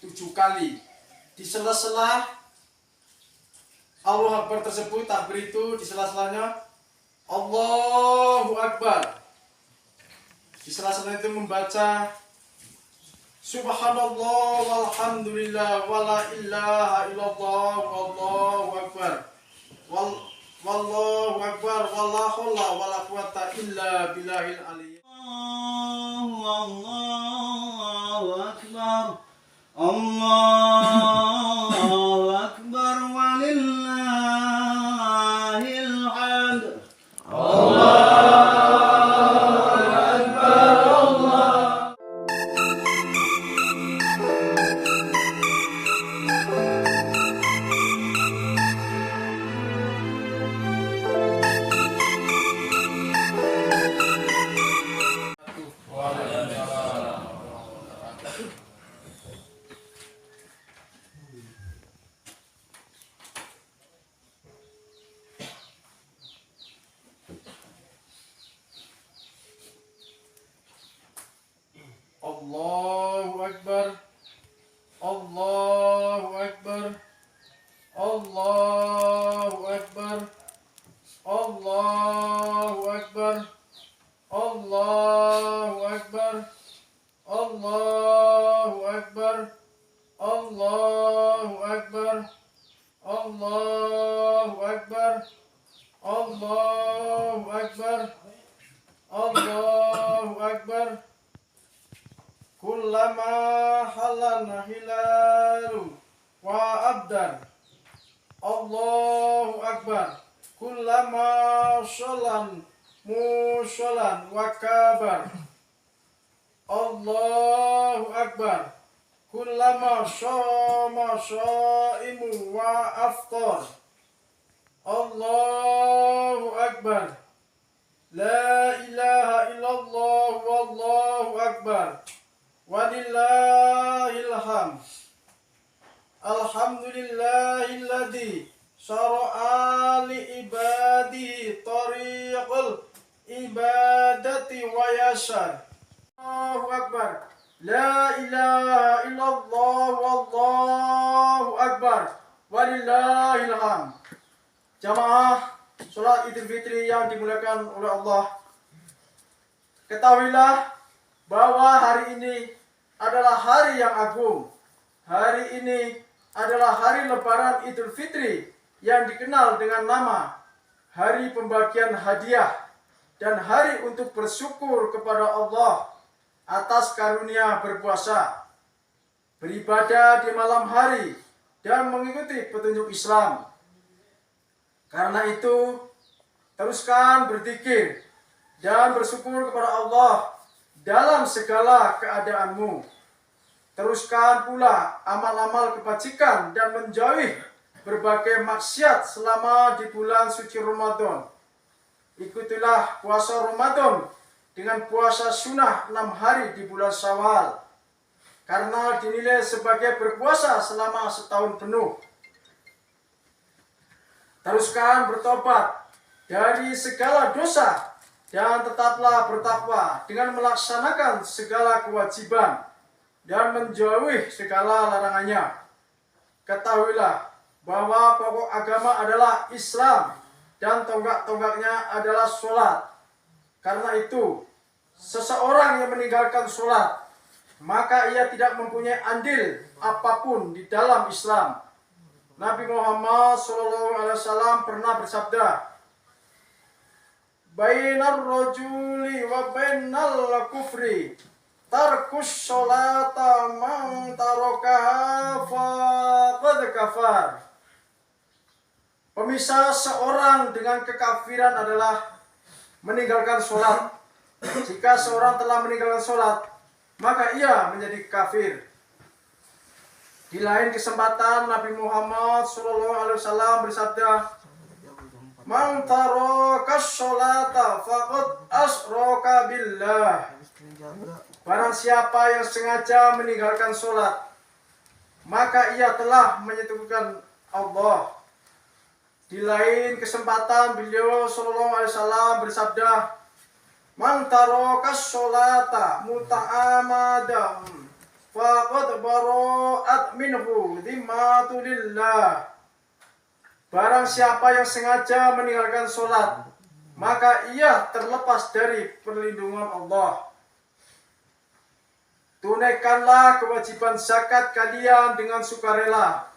7 kali. Di sela-sela Allahu Akbar tersebut, takbir itu di sela-selanya Allahu Akbar. Di sela-sela itu membaca Subhanallah walhamdulillah wala ilaha illallah wallahu akbar. Wallahu akbar wala haula wala quwata illa billahil aliyyil. Allahu akbar. Allahu akbar walillahil hamd. Allahu akbar. Allahu akbar. Allahu akbar. Allahu akbar. Allahu akbar. Allahu akbar. Allahu akbar. Allahu akbar. Allahu akbar. Allahu akbar. Kullama halana hilalu wa abdan. Allahu akbar. Kullama sholan musholan wa kabar. Allahu akbar. Kullama shoma shaimu wa aftar. Allahu akbar. La ilaha illallah wallahu akbar. Walillahil hamd. Alhamdulillahilladzi syara'a li ibadihi tariqul ibadati wa yashar. Allahu akbar. La ilaha illallah wallahu akbar. Walillahil hamd. Jamaah salat Idul Fitri yang dimuliakan oleh Allah, ketahuilah bahwa hari ini adalah hari yang agung. Hari ini adalah hari Lebaran Idul Fitri yang dikenal dengan nama Hari Pembagian Hadiah dan hari untuk bersyukur kepada Allah atas karunia berpuasa, beribadah di malam hari, dan mengikuti petunjuk Islam. Karena itu, teruskan berzikir dan bersyukur kepada Allah dalam segala keadaanmu. Teruskan pula amal-amal kebajikan dan menjauhi berbagai maksiat selama di bulan suci Ramadan. Ikutilah puasa Ramadan dengan puasa sunnah 6 hari di bulan Syawal, karena dinilai sebagai berpuasa selama setahun penuh. Teruskan bertobat dari segala dosa dan tetaplah bertakwa dengan melaksanakan segala kewajiban dan menjauhi segala larangannya. Ketahuilah bahwa pokok agama adalah Islam dan tonggak-tonggaknya adalah sholat. Karena itu, seseorang yang meninggalkan sholat, maka ia tidak mempunyai andil apapun di dalam Islam. Nabi Muhammad SAW pernah bersabda, bainar rajuli wa bainal kufri tarkus sholata man tarakaha faqad kafar. Pemisah seorang dengan kekafiran adalah meninggalkan sholat. Jika seorang telah meninggalkan sholat, maka ia menjadi kafir. Di lain kesempatan Nabi Muhammad SAW bersabda, man taraka sholata faqad asyraka billah. Barang siapa yang sengaja meninggalkan sholat, maka ia telah menyekutukan Allah. Di lain kesempatan beliau SAW bersabda, man taraka sholata muta'amadan faqad bara'at minhu dhimmatu lillah. Barang siapa yang sengaja meninggalkan sholat, maka ia terlepas dari perlindungan Allah. Tunaikanlah kewajiban zakat kalian dengan sukarela,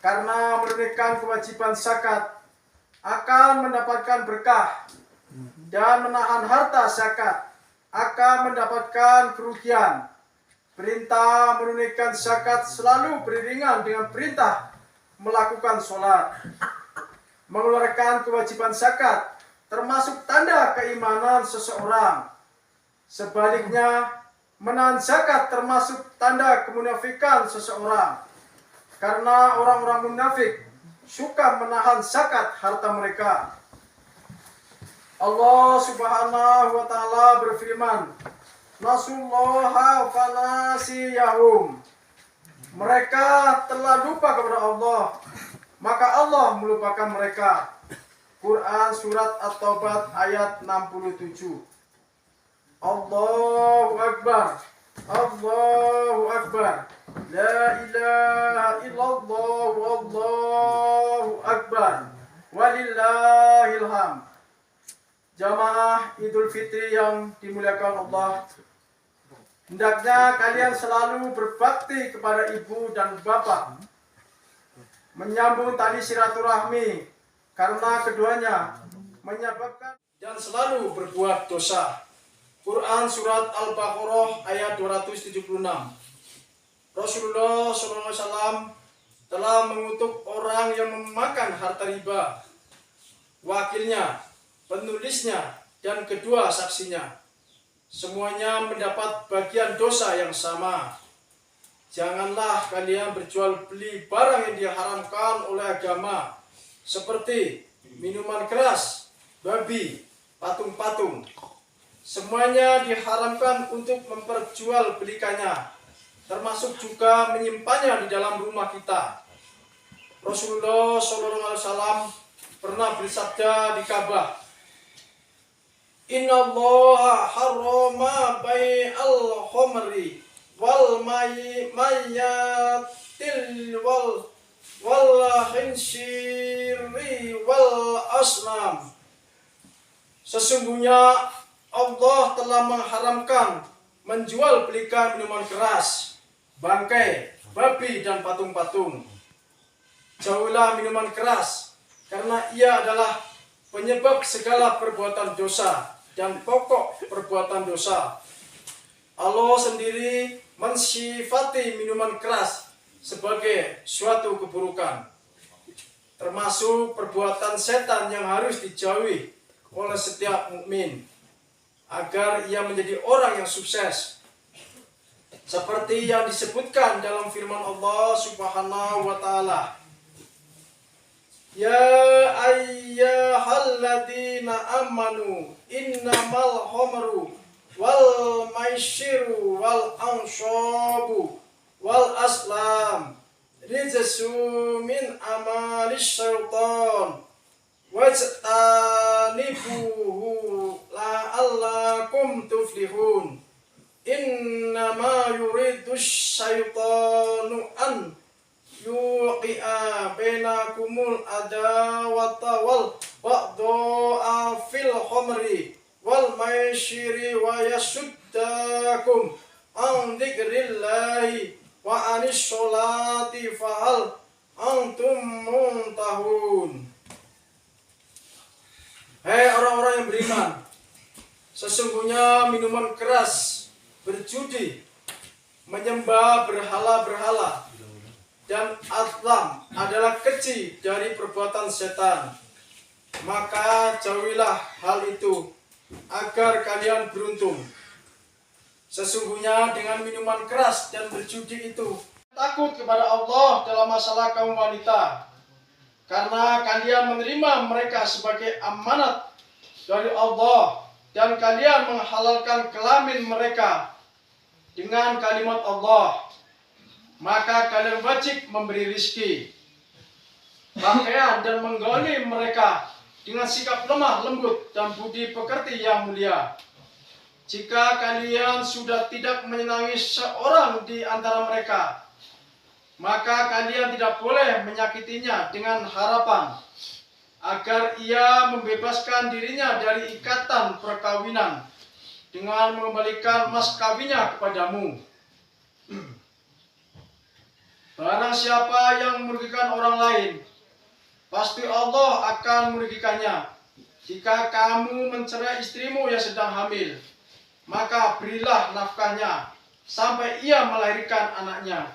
karena menunaikan kewajiban zakat akan mendapatkan berkah, dan menahan harta zakat akan mendapatkan kerugian. Perintah menunaikan zakat selalu beriringan dengan perintah melakukan sholat. Mengeluarkan kewajiban zakat termasuk tanda keimanan seseorang. Sebaliknya, menahan zakat termasuk tanda kemunafikan seseorang. Karena orang-orang munafik suka menahan zakat harta mereka. Allah Subhanahu wa taala berfirman, "Nasullaha fanasiyahum." Mereka telah lupa kepada Allah, maka Allah melupakan mereka. Quran surat At-Taubah ayat 67. Allahu Akbar. Allahu Akbar. La ilaha illallah wallahu akbar. Walillahil hamd. Jamaah Idul Fitri yang dimuliakan Allah, hendaknya kalian selalu berbakti kepada ibu dan bapak, menyambung tali silaturahmi, karena keduanya menyebabkan, dan selalu berbuat dosa. Quran surat Al-Baqarah ayat 276. Rasulullah SAW telah mengutuk orang yang memakan harta riba, wakilnya, penulisnya, dan kedua saksinya. Semuanya mendapat bagian dosa yang sama. Janganlah kalian berjual beli barang yang diharamkan oleh agama, seperti minuman keras, babi, patung-patung. Semuanya diharamkan untuk memperjualbelikannya, termasuk juga menyimpannya di dalam rumah kita. Rasulullah SAW pernah bersabda di Ka'bah, "Inna Allah harrama bai'al khomri wal mayyatil wal khinsyiri wal asnam." Sesungguhnya Allah telah mengharamkan menjual belikan minuman keras, bangkai, babi, dan patung-patung. Jauhilah minuman keras, karena ia adalah penyebab segala perbuatan dosa dan pokok perbuatan dosa. Allah sendiri mensifati minuman keras sebagai suatu keburukan, termasuk perbuatan setan yang harus dijauhi oleh setiap mukmin agar ia menjadi orang yang sukses. Seperti yang disebutkan dalam firman Allah Subhanahu wa taala, "Ya ayyuhalladzina amanu innamal khamru wal maisiru wal anshabu wal aslam rijsun min amalis syaitan wajtanibuhu la'allakum tuflihun. Innama yuridu syaitanu an yuqi'a bainakumul adawata wal baghdha'a fil khamri wal maisiri wa yasuddakum an dzikrillahi wa anis sholati fahal antum muntahun." Hei orang-orang yang beriman, sesungguhnya minuman keras, berjudi, menyembah berhala-berhala, dan atlam adalah keji dari perbuatan setan. Maka jauhilah hal itu agar kalian beruntung. Sesungguhnya dengan minuman keras dan berjudi itu, takut kepada Allah dalam masalah kaum wanita, karena kalian menerima mereka sebagai amanat dari Allah, dan kalian menghalalkan kelamin mereka dengan kalimat Allah. Maka kalian wajib memberi rizki, pakaian, dan menggauli mereka dengan sikap lemah lembut dan budi pekerti yang mulia. jika kalian sudah tidak menyenangi seorang di antara mereka, maka kalian tidak boleh menyakitinya dengan harapan agar ia membebaskan dirinya dari ikatan perkawinan dengan mengembalikan mas kawinnya kepadamu. Barang siapa yang merugikan orang lain, pasti Allah akan merugikannya. Jika kamu mencerai istrimu yang sedang hamil, maka berilah nafkahnya sampai ia melahirkan anaknya.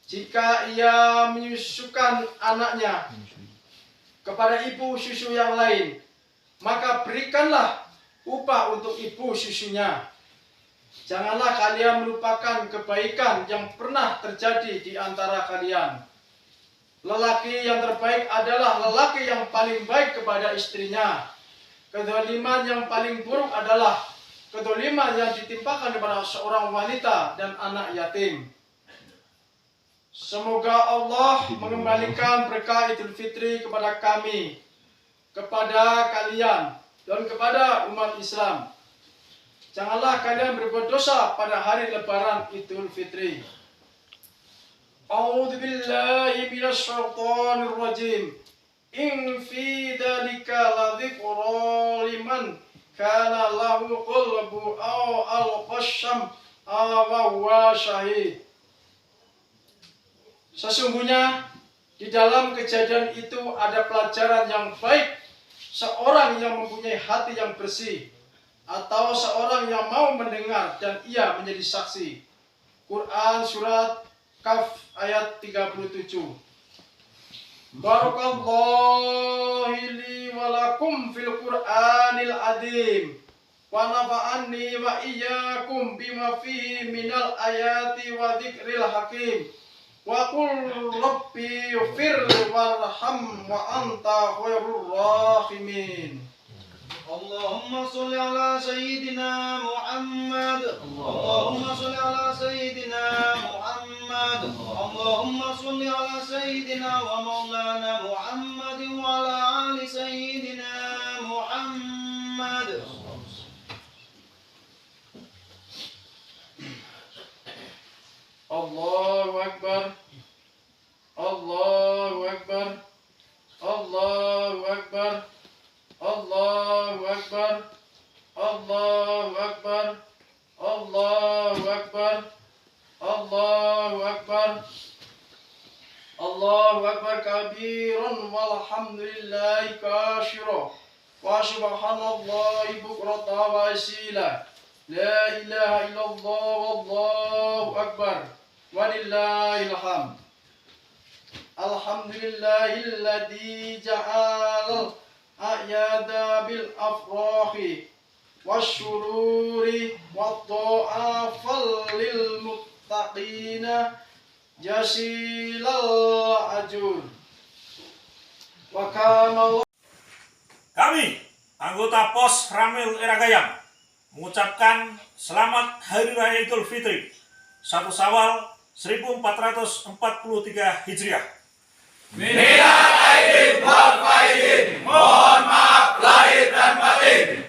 Jika ia menyusukan anaknya kepada ibu susu yang lain, maka berikanlah upah untuk ibu susunya. Janganlah kalian melupakan kebaikan yang pernah terjadi di antara kalian. Lelaki yang terbaik adalah lelaki yang paling baik kepada istrinya. Kedzaliman yang paling buruk adalah kedzaliman yang ditimpakan kepada seorang wanita dan anak yatim. Semoga Allah mengembalikan berkah Idul Fitri kepada kami, kepada kalian, dan kepada umat Islam. Janganlah kalian berbuat dosa pada hari Lebaran Idul Fitri. A'udzu billahi minasyaitonir rajim. In fi dzalika ladzikra liman kana lahu qalbu aw al-qasham aw huwa syahid. Sesungguhnya di dalam kejadian itu ada pelajaran yang baik seorang yang mempunyai hati yang bersih, atau seorang yang mau mendengar dan ia menjadi saksi. Quran surat Kaf ayat 37. Barakallahu li wa lakum fil Qur'anil azim wa nafa'anni wa iyyakum bima fihi minal ayati wa dzikril hakim. Wa qul rabbi ighfir warham wa anta khairur rahimin. Allahumma sholli ala sayyidina Muhammad. Allahumma sholli ala sayyidina Muhammad. Allahumma sholli ala sayyidina wa maulana Muhammad wa ala ali sayyidina Muhammad. Allahu Akbar. Allahu Akbar. Allahu Akbar. Allahu Akbar. Allahu Akbar. Allahu Akbar. Allahu Akbar. Allahu Akbar kabiran walhamdulillahi katsira wa subhanallahi bukratan wa asila. La ilaha illallah wallahu akbar walillahil hamd. Alhamdulillahilladzi ja'al a'yada bil afrahi wasyururi wadda'afal lil muttaqina jasilal ajur. Wa kana Kami, anggota Pos Ramil Iragayam, mengucapkan selamat Hari Raya Idul Fitri 1 Syawal 1443 Hijriah. Minal aidin wal faizin, mohon maaf lahir dan batin.